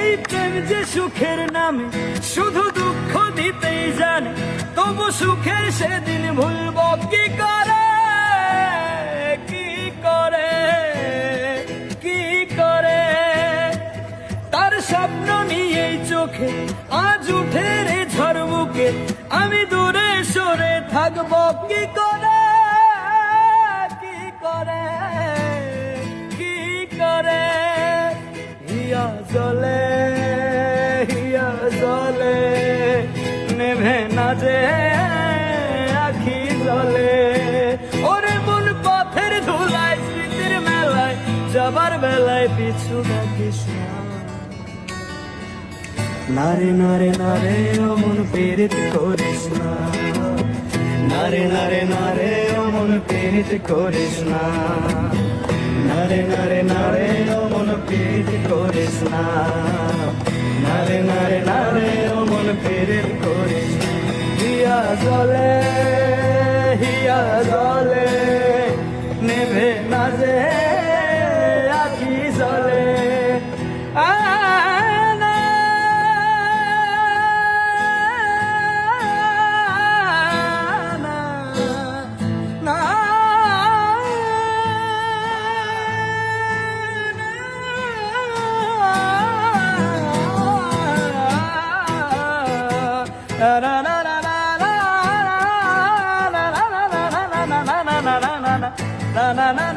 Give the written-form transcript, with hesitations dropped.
এই প্রেম যে সুখের নামে শুধু দুঃখ দিতেই জানে, তবু সুখের সেদিন ভুলব কি করে, কি করে, কি করে। তার স্বপ্ন নিয়েই চোখে আজ উঠে রে ঝড় বুকে, আমি দূরে সরে থাকবো কি করে, কি করে, কি করে। হিয়া জলে, হিয়া জলে, নেভে না যে আখি জলে। ওরে মন পথের ধুলায় স্মৃতির মেলায়, যাবার বেলায় পিছু ডাকিস না। নারে নারে নারে অমন পীড়িত করিস না, নারে নারে নারে অমন পীড়িত করিস না, নারে নারে নারে অমন পীড়িত করিস না, নারে নারে নারে অমন পীড়িত করিস না। হিয়া জলে, হিয়া জলে, নেভে না যে আখি জলে। Na na na